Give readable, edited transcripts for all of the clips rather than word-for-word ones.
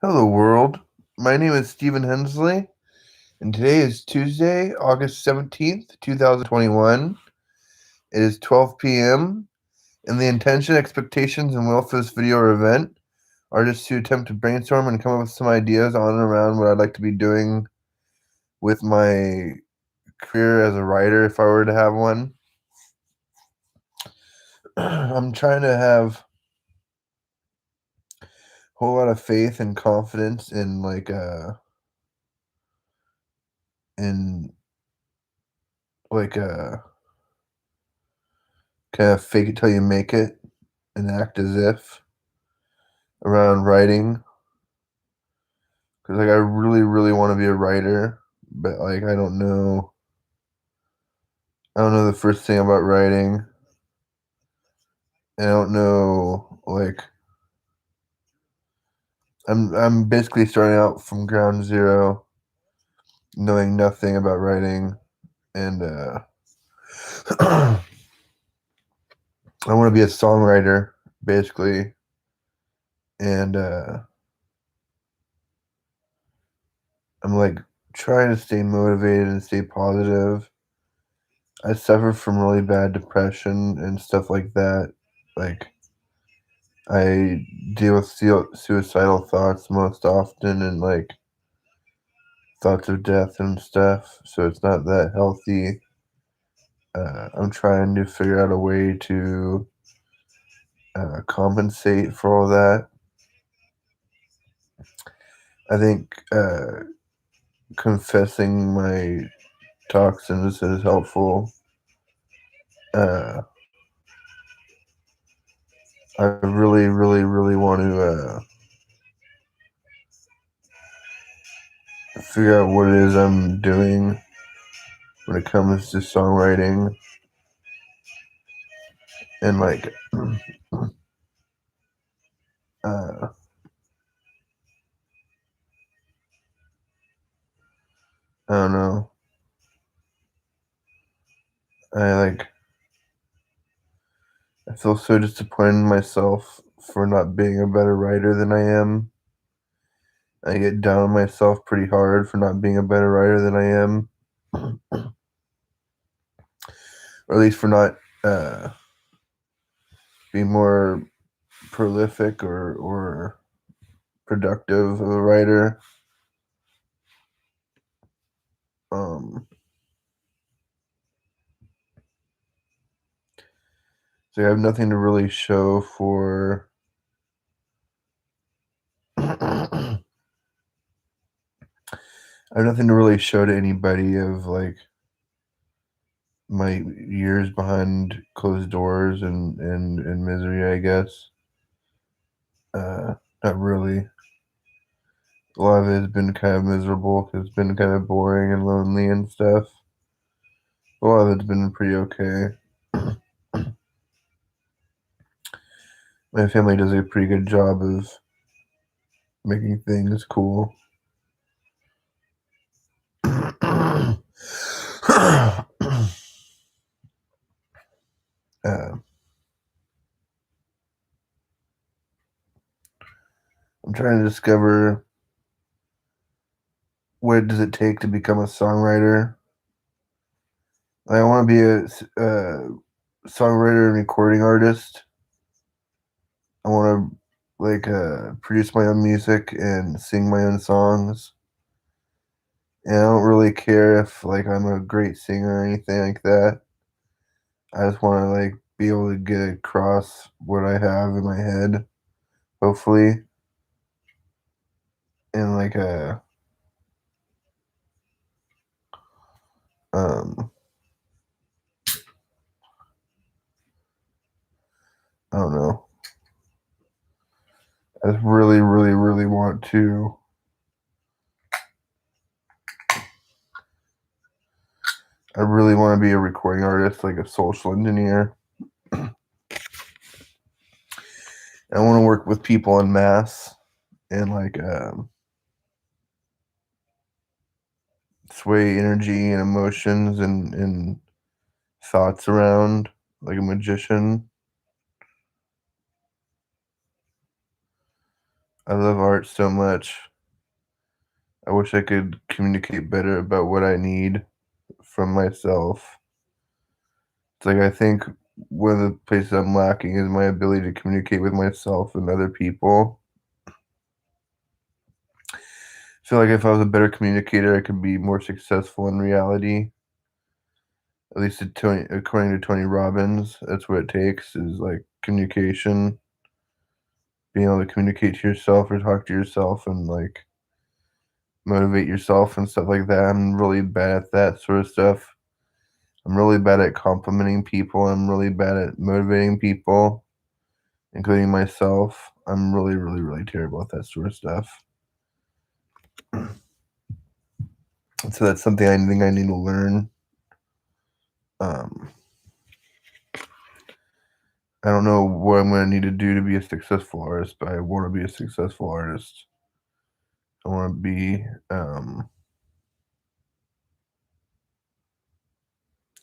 Hello, world. My name is Stephen Hensley, and today is Tuesday, August 17th, 2021. It is 12 p.m., and the intention, expectations, and will for this video or event are just to attempt to brainstorm and come up with some ideas on and around what I'd like to be doing with my career as a writer if I were to have one. I'm trying to have a whole lot of faith and confidence in like kind of fake it till you make it and act as if around writing because I really want to be a writer, but I don't know the first thing about writing. I don't know I'm basically starting out from ground zero, knowing nothing about writing, and I want to be a songwriter basically, and I'm trying to stay motivated and stay positive. I suffer from really bad depression and stuff like that. Like I deal with suicidal thoughts most often and thoughts of death and stuff, so it's not that healthy. I'm trying to figure out a way to compensate for all that. I think confessing my toxins is helpful. Uh, I really want to figure out what it is I'm doing when it comes to songwriting and uh, I don't know. I I feel so disappointed in myself for not being a better writer than I am. I get down on myself pretty hard for not being a better writer than I am, or at least for not being more prolific or productive of a writer. Um, so I have nothing to really show for. I have nothing to really show to anybody of my years behind closed doors and misery, I guess. Not really. A lot of it has been kind of miserable because it's been kind of boring and lonely and stuff. A lot of it's been pretty okay. My family does a pretty good job of making things cool. uh, I'm trying to discover what does it take to become a songwriter. I want to be a songwriter and recording artist. I want to produce my own music and sing my own songs. And I don't really care if I'm a great singer or anything like that. I just want to be able to get across what I have in my head, hopefully, and um I don't know. I just really want to. I really want to be a recording artist, like a social engineer. I want to work with people en masse and sway energy and emotions and thoughts around like a magician. I love art so much. I wish I could communicate better about what I need from myself. It's like I think one of the places I'm lacking is my ability to communicate with myself and other people. I feel like if I was a better communicator, I could be more successful in reality. At least according to Tony Robbins, that's what it takes is like communication, being able to communicate to yourself or talk to yourself and like motivate yourself and stuff like that. I'm really bad at that sort of stuff. I'm really bad at complimenting people. I'm really bad at motivating people, including myself. I'm really, really, really terrible at that sort of stuff. So that's something I think I need to learn. Um, I don't know what I'm going to need to do to be a successful artist, but I want to be a successful artist. I want to be,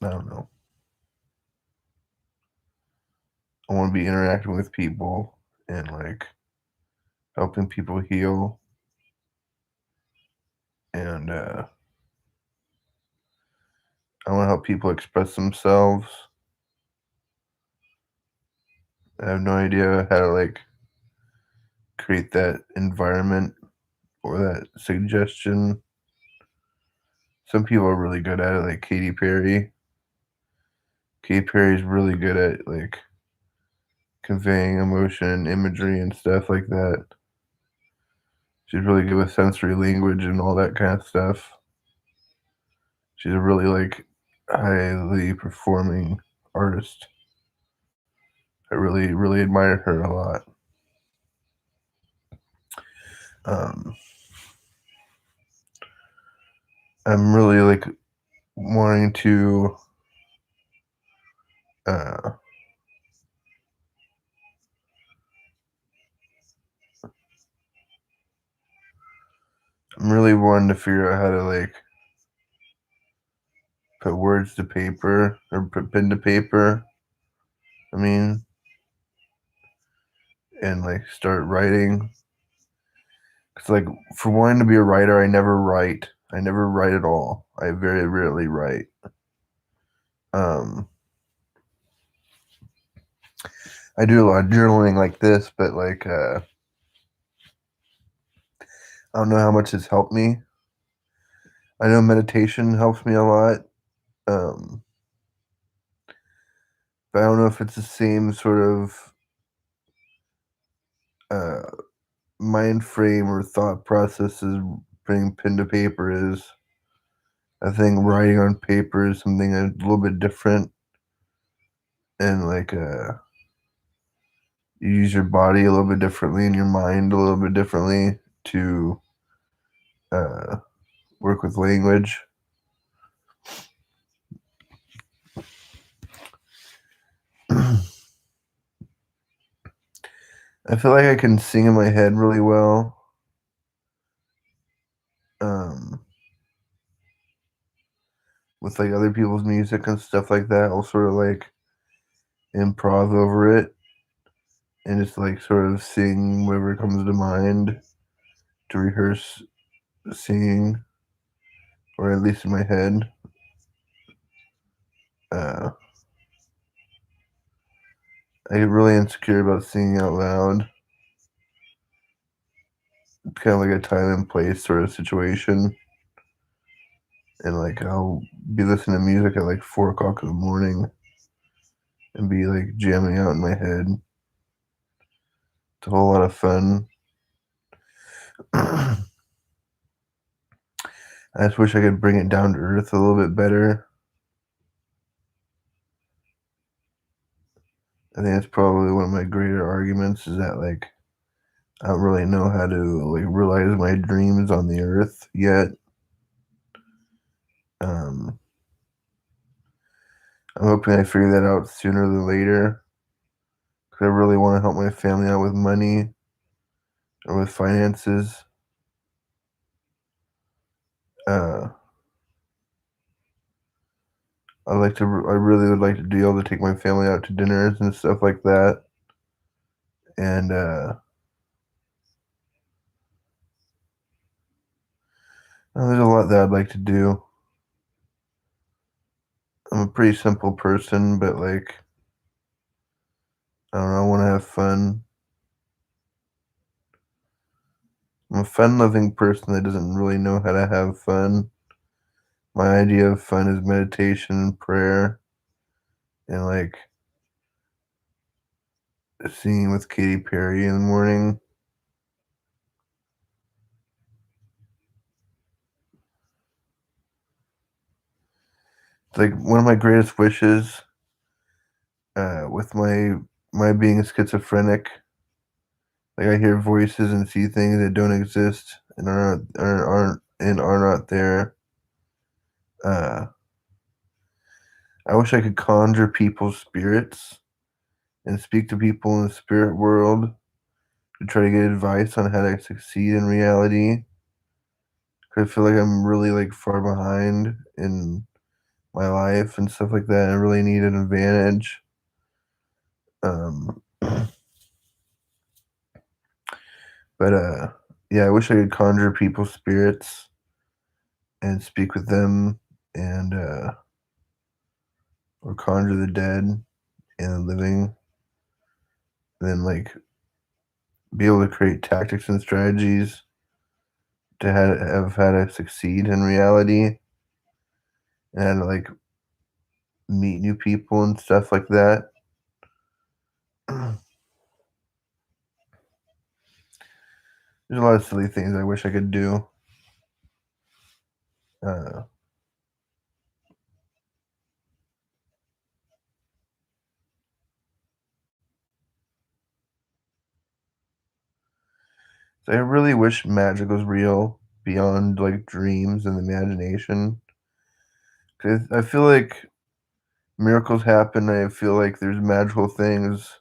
I don't know. I want to be interacting with people and like helping people heal and I want to help people express themselves. I have no idea how to like create that environment or that suggestion. Some people are really good at it, like Katy Perry. Katy Perry is really good at like conveying emotion, imagery, and stuff like that. She's really good with sensory language and all that kind of stuff. She's a really like highly performing artist. I really, really admire her a lot. Um, I'm really like wanting to uh, I'm really wanting to figure out how to like put words to paper or put pen to paper. I mean, and like start writing. Cause like for wanting to be a writer, I never write. I never write at all. I very rarely write. Um, I do a lot of journaling like this, but like I don't know how much it's helped me. I know meditation helps me a lot. Um, but I don't know if it's the same sort of uh, mind frame or thought process as putting pen to paper is. I think writing on paper is something a little bit different, and like you use your body a little bit differently and your mind a little bit differently to uh, work with language. I feel like I can sing in my head really well. Um, with like other people's music and stuff like that. I'll sort of like improv over it and just like sort of sing whatever comes to mind to rehearse singing, or at least in my head. Uh, I get really insecure about singing out loud. It's kind of like a time and place sort of situation. And like I'll be listening to music at like 4 o'clock in the morning and be like jamming out in my head. It's a whole lot of fun. I just wish I could bring it down to earth a little bit better. I think that's probably one of my greater arguments is that like I don't really know how to like realize my dreams on the earth yet. Um, I'm hoping I figure that out sooner than later because I really want to help my family out with money or with finances. Uh, I really would like to be able to take my family out to dinners and stuff like that. And There's a lot that I'd like to do. I'm a pretty simple person, but like, I don't know, I want to have fun. I'm a fun-loving person that doesn't really know how to have fun. My idea of fun is meditation and prayer and like singing with Katy Perry in the morning. It's like one of my greatest wishes, with my being schizophrenic. Like I hear voices and see things that don't exist and are not there. Uh, I wish I could conjure people's spirits and speak to people in the spirit world to try to get advice on how to succeed in reality. 'Cause I feel like I'm really like far behind in my life and stuff like that. I really need an advantage. Um, but yeah, I wish I could conjure people's spirits and speak with them and or conjure the dead and the living, and then like be able to create tactics and strategies to have how to succeed in reality and how to like meet new people and stuff like that. There's a lot of silly things I wish I could do. Uh, so I really wish magic was real beyond like dreams and imagination. 'Cause I feel like miracles happen. I feel like there's magical things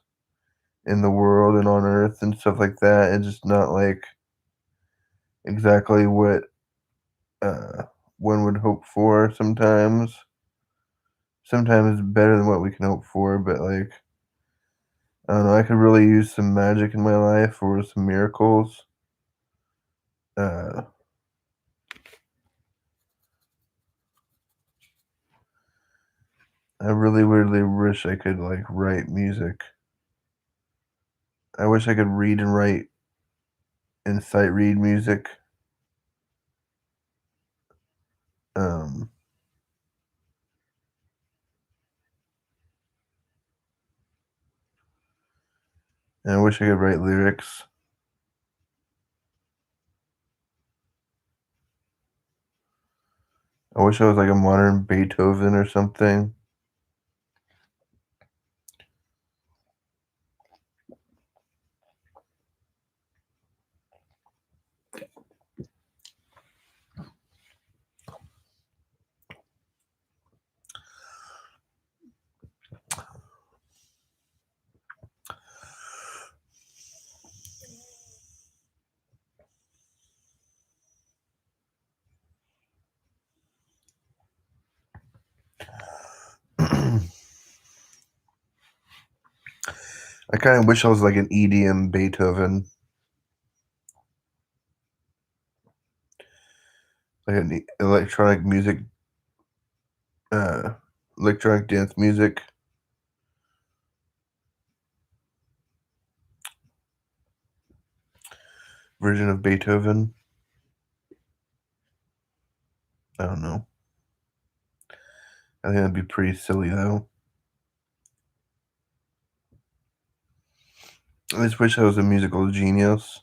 in the world and on Earth and stuff like that. It's just not like exactly what uh, one would hope for sometimes. Sometimes better than what we can hope for, but like I don't know, I could really use some magic in my life or some miracles. Uh, I really wish I could like write music. I wish I could read and write and sight read music. Um, and I wish I could write lyrics. I wish I was like a modern Beethoven or something. I kind of wish I was like an EDM Beethoven, like an electronic music, uh, electronic dance music version of Beethoven. I don't know. I think that'd be pretty silly though. I just wish I was a musical genius.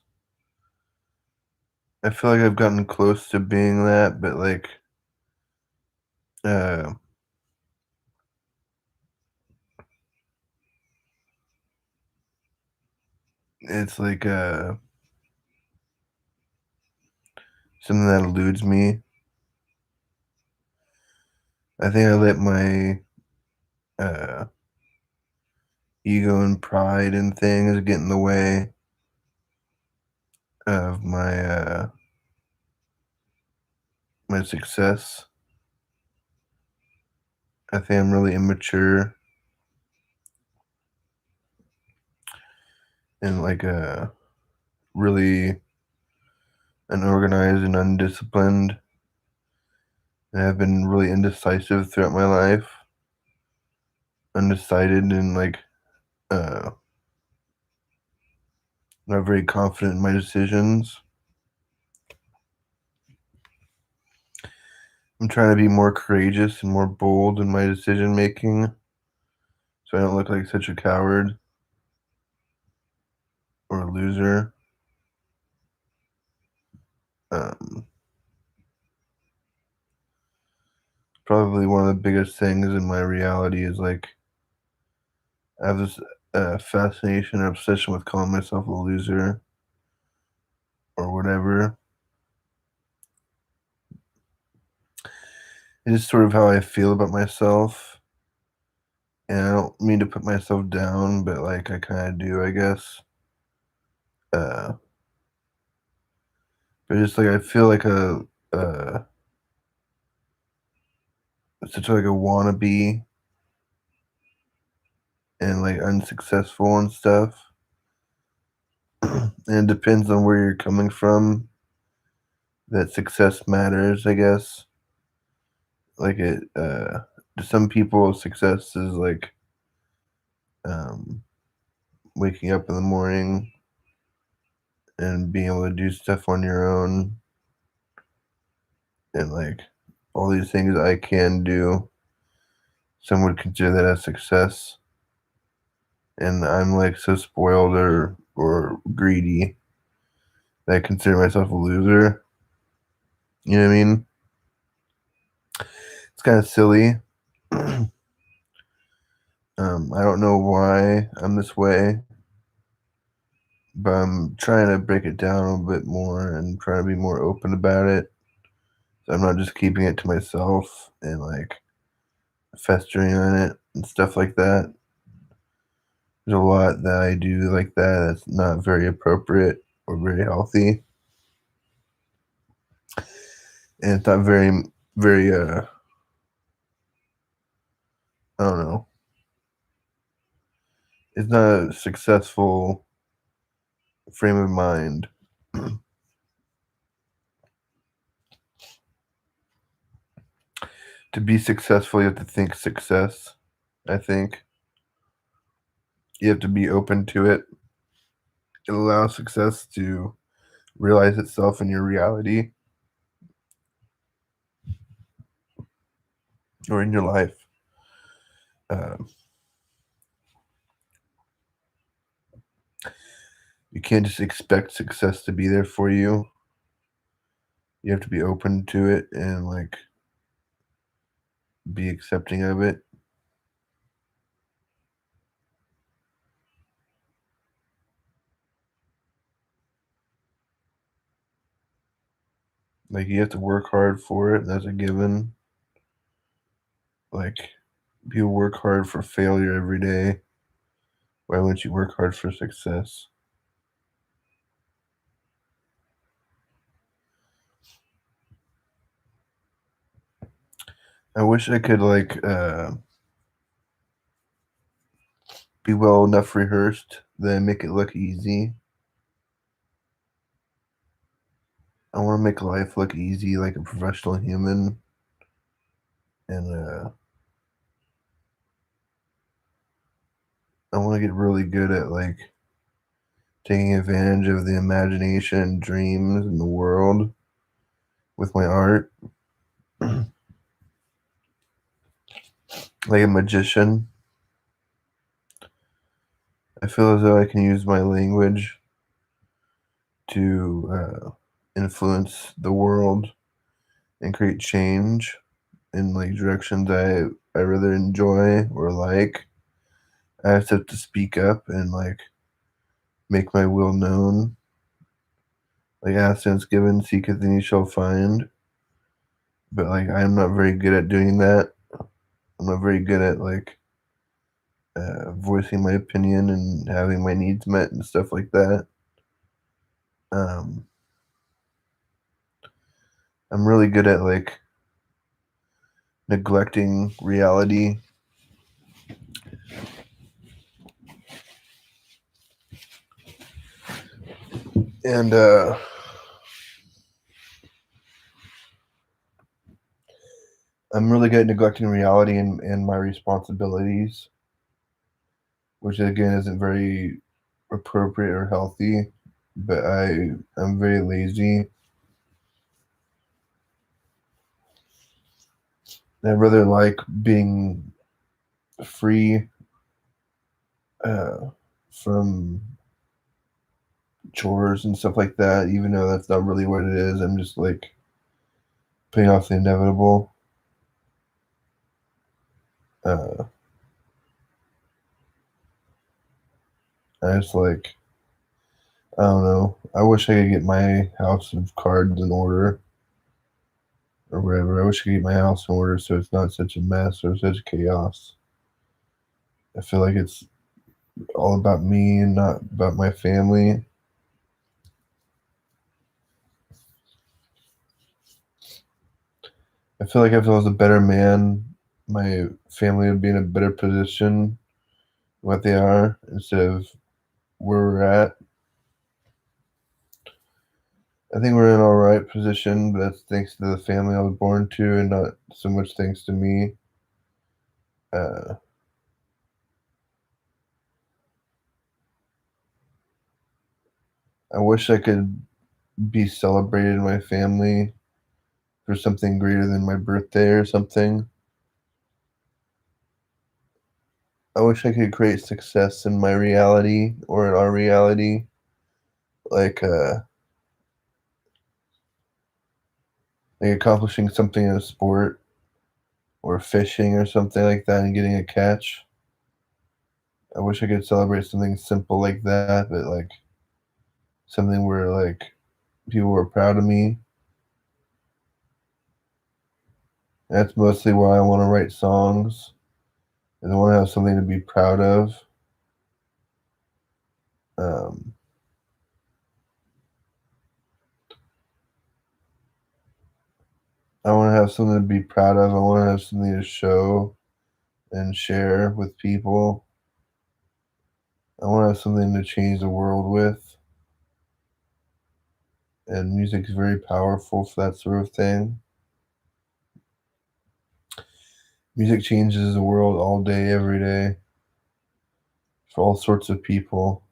I feel like I've gotten close to being that, but like, uh, it's like something that eludes me. I think I let my uh, ego and pride and things get in the way of my success. I think I'm really immature and like really unorganized and undisciplined. And I've been really indecisive throughout my life. Undecided and like not very confident in my decisions. I'm trying to be more courageous and more bold in my decision making so I don't look like such a coward or a loser. Um, Probably one of the biggest things in my reality is like I have this fascination or obsession with calling myself a loser or whatever. It's just sort of how I feel about myself. And I don't mean to put myself down, but like I kind of do, I guess. Uh, but just like I feel like uh, such like a wannabe and like unsuccessful and stuff. And it depends on where you're coming from that success matters, I guess. Like to some people, success is like um, waking up in the morning and being able to do stuff on your own and like all these things I can do. Some would consider that a success, and I'm like so spoiled or greedy that I consider myself a loser. You know what I mean? It's kind of silly. I don't know why I'm this way, but I'm trying to break it down a little bit more and trying to be more open about it. So I'm not just keeping it to myself and like festering on it and stuff like that. There's a lot that I do like that that's not very appropriate or very healthy, and it's not very I don't know. It's not a successful frame of mind. To be successful, you have to think success. I think you have to be open to it. It allows success to realize itself in your reality or in your life. Um, you can't just expect success to be there for you. You have to be open to it and like be accepting of it. Like you have to work hard for it. That's a given. Like people work hard for failure every day. Why wouldn't you work hard for success? I wish I could like be well enough rehearsed that I make it look easy. I want to make life look easy like a professional human, and I want to get really good at like taking advantage of the imagination and dreams in the world with my art, like a magician. I feel as though I can use my language to influence the world and create change in like directions I rather enjoy or like. I have to speak up and like make my will known. Like ask and it's given, seek it, then you shall find. But like I'm not very good at doing that. I'm not very good at like voicing my opinion and having my needs met and stuff like that. Um, I'm really good at like neglecting reality and I'm really good at neglecting reality and my responsibilities, which again isn't very appropriate or healthy. But I'm very lazy. I rather like being free uh, from chores and stuff like that, even though that's not really what it is. I'm just like putting off the inevitable. Uh, I just like, I don't know. I wish I could get my house of cards in order or whatever. I wish I could get my house in order so it's not such a mess or such chaos. I feel like it's all about me and not about my family. I feel like if I was a better man, my family would be in a better position what they are instead of where we're at. I think we're in all right position, but that's thanks to the family I was born to, and not so much thanks to me. Uh, I wish I could be celebrated in my family for something greater than my birthday or something. I wish I could create success in my reality or in our reality, like like accomplishing something in a sport or fishing or something like that and getting a catch. I wish I could celebrate something simple like that, but like something where like people were proud of me. That's mostly why I want to write songs, and I want to have something to be proud of. Um, I want to have something to be proud of. I want to have something to show and share with people. I want to have something to change the world with, and music is very powerful for that sort of thing. Music changes the world all day, every day, for all sorts of people.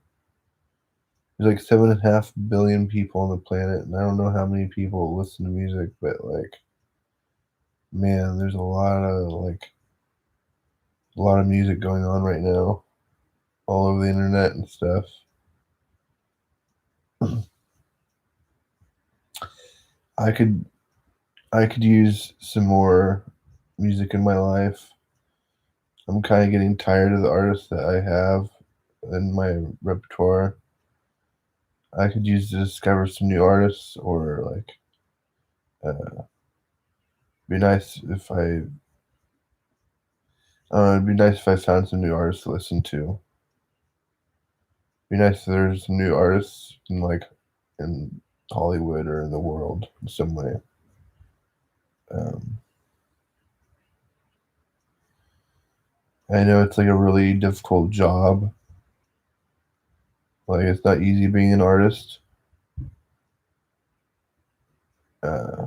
There's like 7.5 billion people on the planet, and I don't know how many people listen to music, but like, man, there's a lot of music going on right now, all over the internet and stuff. I could I could use some more music in my life. I'm kind of getting tired of the artists that I have in my repertoire. I could use to discover some new artists, or like, be nice if it'd be nice if I found some new artists to listen to. Be nice if there's some new artists in Hollywood or in the world in some way. Um, I know it's like a really difficult job. Like it's not easy being an artist. Uh,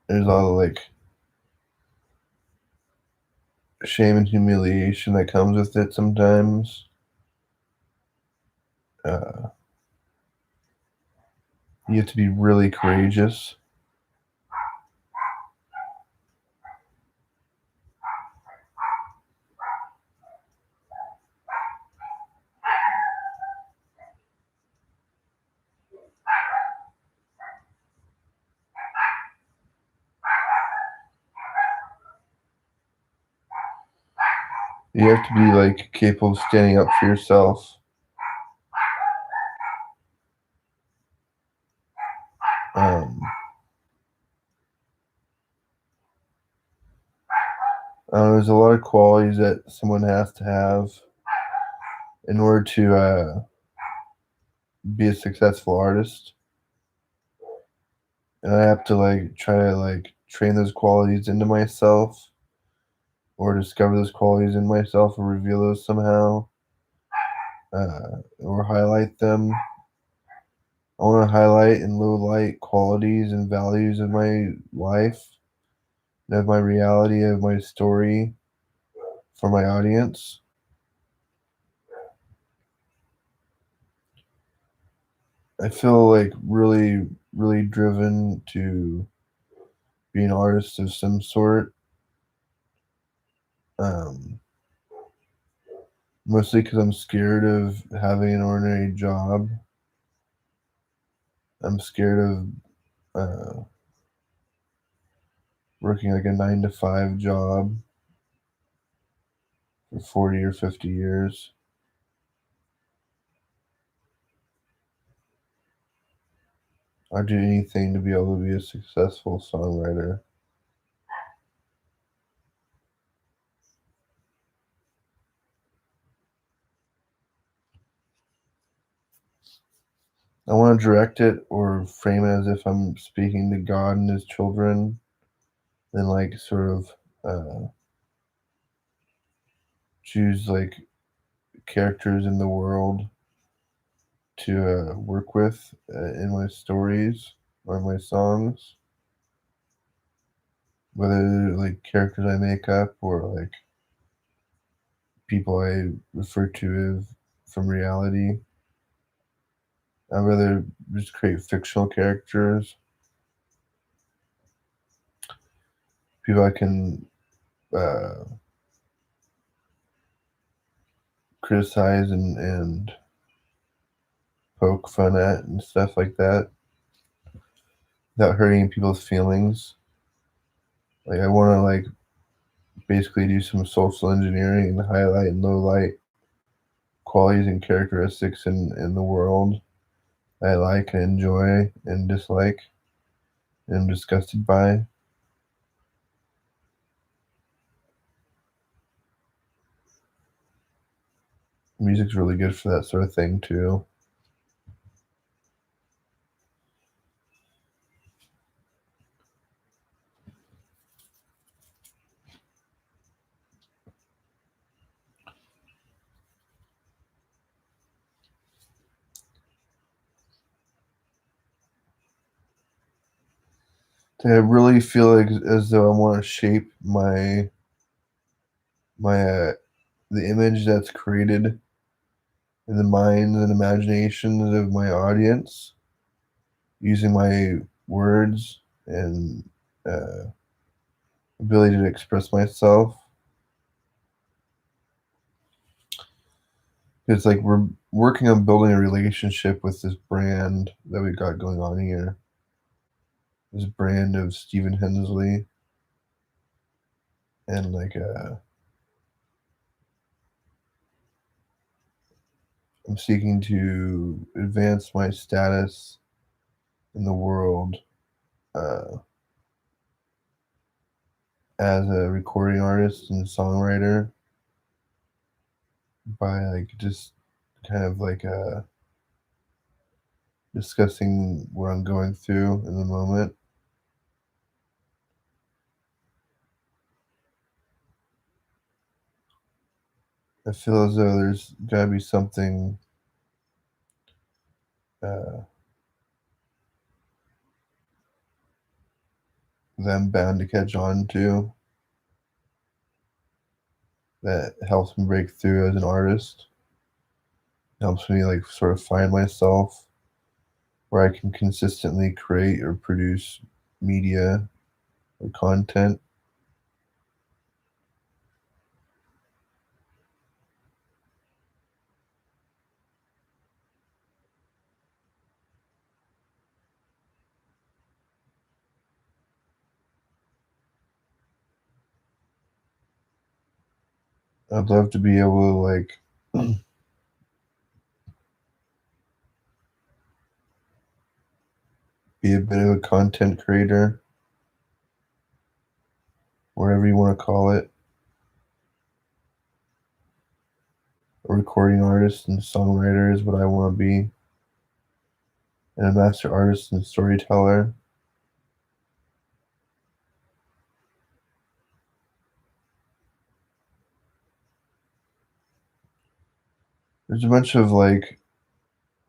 there's a lot of like shame and humiliation that comes with it sometimes. Uh, you have to be really courageous. You have to be like capable of standing up for yourself. Um, there's a lot of qualities that someone has to have in order to be a successful artist, and I have to like try to like train those qualities into myself, or discover those qualities in myself, or reveal those somehow, or highlight them. I want to highlight and low light qualities and values of my life, of my reality, of my story for my audience. I feel like really driven to be an artist of some sort. Um, Mostly because I'm scared of having an ordinary job. I'm scared of working like a 9 to 5 job for 40 or 50 years. I'd do anything to be able to be a successful songwriter. I want to direct it or frame it as if I'm speaking to God and his children, and like sort of choose like characters in the world to work with in my stories or my songs, whether they're like characters I make up or like people I refer to as from reality. I'd rather just create fictional characters, people I can uh, criticize and poke fun at and stuff like that without hurting people's feelings. Like I want to like basically do some social engineering and highlight and low light qualities and characteristics in the world I like and enjoy and dislike and am disgusted by. Music's really good for that sort of thing too. I really feel like as though I want to shape my the image that's created in the minds and imaginations of my audience using my words and uh, ability to express myself. It's like we're working on building a relationship with this brand that we got going on here. This brand of Stephen Hensley, and like I'm seeking to advance my status in the world uh, as a recording artist and songwriter by like just kind of like discussing what I'm going through in the moment. I feel as though there's got to be something uh, that I'm bound to catch on to that helps me break through as an artist. Helps me like sort of find myself where I can consistently create or produce media or content. I'd love to be able to like be a bit of a content creator, whatever you want to call it, a recording artist and songwriter is what I want to be, and a master artist and storyteller. There's a bunch of like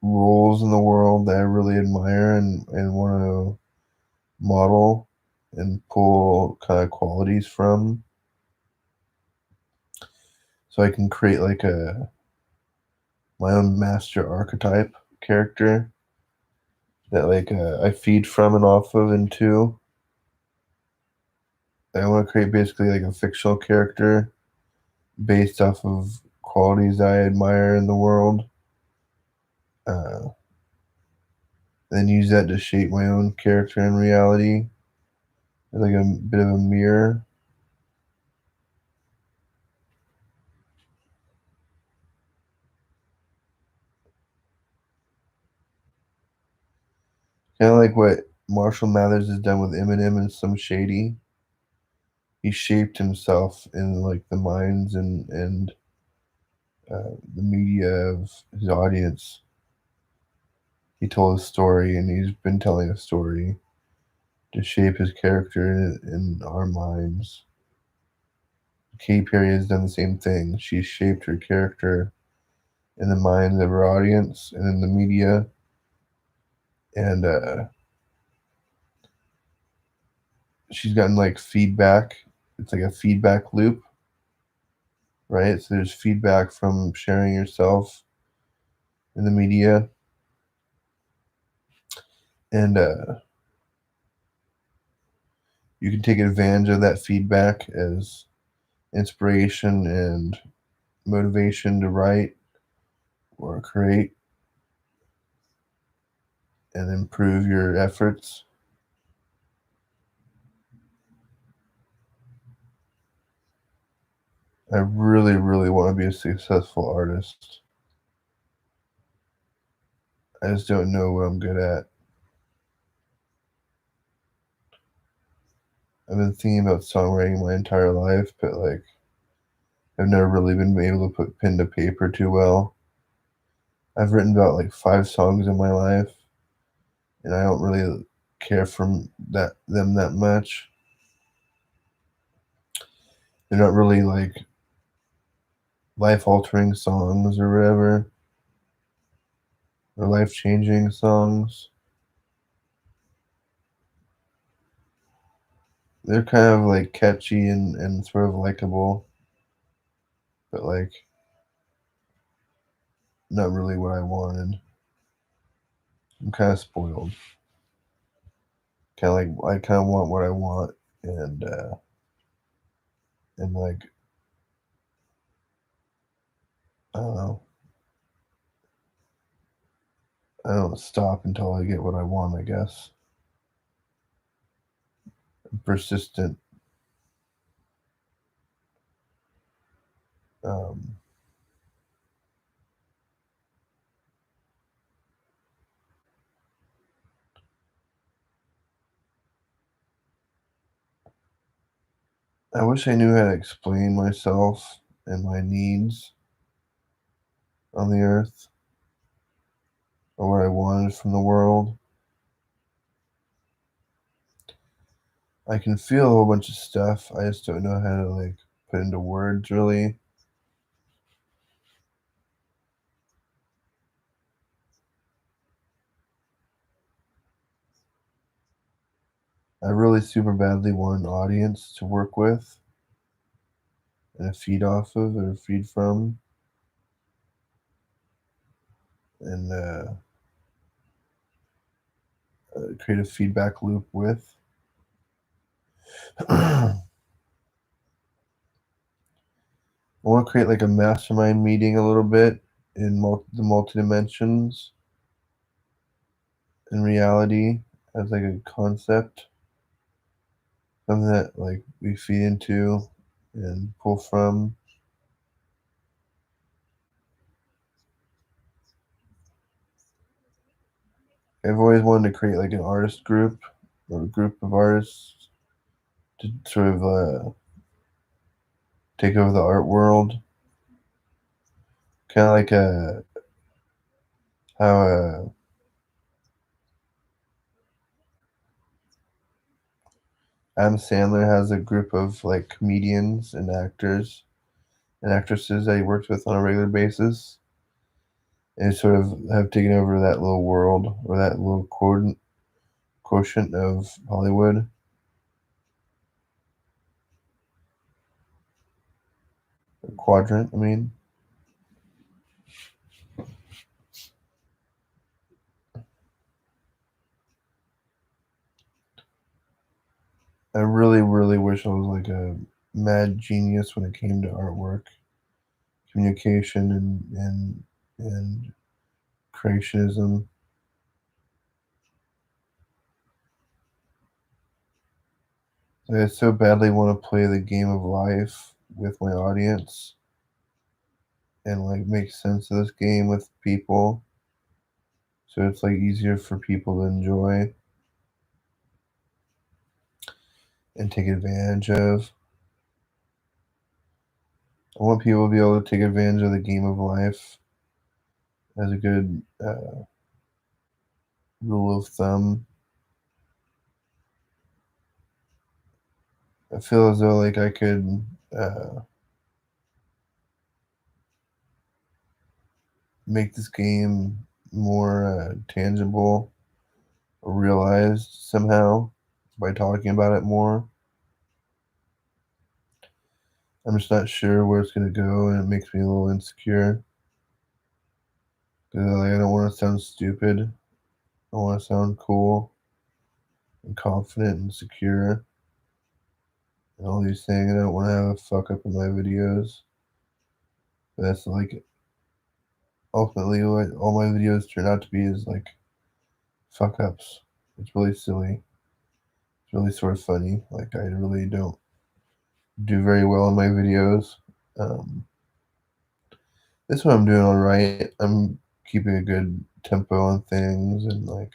roles in the world that I really admire and want to model and pull kind of qualities from, so I can create like a my own master archetype character that like I feed from and off of into. I want to create basically like a fictional character based off of qualities I admire in the world. Uh, then use that to shape my own character in reality, like a bit of a mirror. Kind of like what Marshall Mathers has done with Eminem and Slim Shady. He shaped himself in like the minds and the media of his audience. He told a story, and he's been telling a story to shape his character in our minds. Katy Perry has done the same thing. She shaped her character in the minds of her audience and in the media, and she's gotten like feedback. It's like a feedback loop, right? So there's feedback from sharing yourself in the media, and you can take advantage of that feedback as inspiration and motivation to write or create and improve your efforts. I really, really want to be a successful artist. I just don't know what I'm good at. I've been thinking about songwriting my entire life, but like I've never really been able to put pen to paper too well. I've written about like 5 songs in my life, and I don't really care for them that much. They're not really like life altering songs or whatever, or life changing songs. They're kind of like catchy and sort of likable, but like not really what I wanted. I'm kind of spoiled. Kind of like I kind of want what I want, and like I don't know. I don't stop until I get what I want. I guess I'm persistent. Um, I wish I knew how to explain myself and my needs on the earth or what I wanted from the world. I can feel a whole bunch of stuff. I just don't know how to like put into words really. I really super badly want an audience to work with and feed off of or feed from, and create a feedback loop with. I want to create like a mastermind meeting a little bit in the multi dimensions in reality as like a concept, something that like we feed into and pull from. I've always wanted to create like an artist group or a group of artists to sort of take over the art world, kind of like how Adam Sandler has a group of like comedians and actors and actresses that he works with on a regular basis. and sort of have taken over that little world or that little quotient of Hollywood. Quadrant, I mean. I really, really wish I was like a mad genius when it came to artwork, communication, and creationism. I so badly want to play the game of life with my audience and like make sense of this game with people, so it's like easier for people to enjoy and take advantage of. I want people to be able to take advantage of the game of life as a good rule of thumb. I feel as though like I could make this game more tangible or realized somehow by talking about it more. I'm just not sure where it's gonna go, and it makes me a little insecure. Because like, I don't want to sound stupid. I want to sound cool and confident and secure and all these things. I don't want to have a fuck up in my videos. But that's like ultimately what all my videos turn out to be is like fuck ups. It's really silly. It's really sort of funny. Like I really don't do very well in my videos. Um, this one I'm doing all right. I'm keeping a good tempo on things and like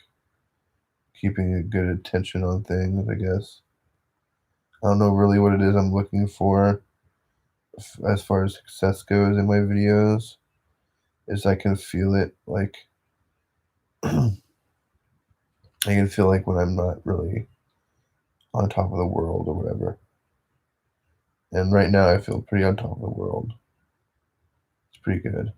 keeping a good attention on things, I guess. I don't know really what it is I'm looking for as far as success goes in my videos. Is I can feel it like I can feel like when I'm not really on top of the world or whatever. And right now I feel pretty on top of the world. It's pretty good.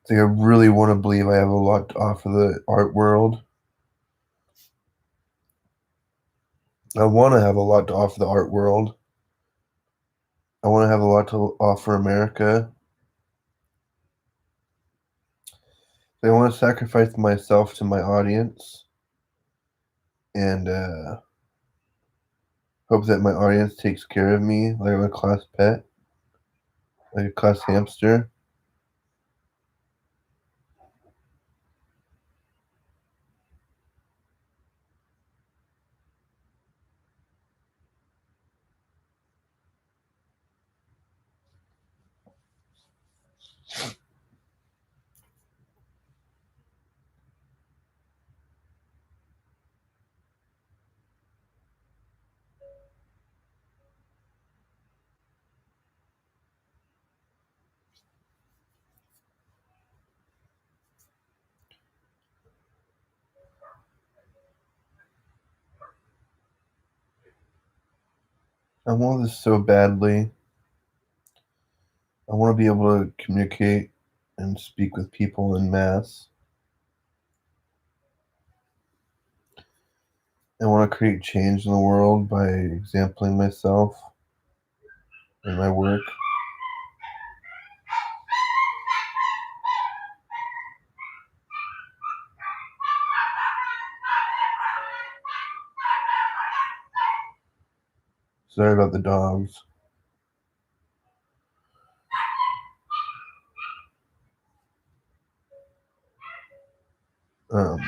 It's like I really want to believe I have a lot to offer the art world. I want to have a lot to offer the art world. I want to have a lot to offer America. I want to sacrifice myself to my audience and hope that my audience takes care of me like I'm a class pet, like a class hamster. I want this so badly. I want to be able to communicate and speak with people in mass. I want to create change in the world by exempling myself in my work. Sorry about the dogs. Um,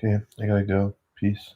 Okay, I gotta go. Peace.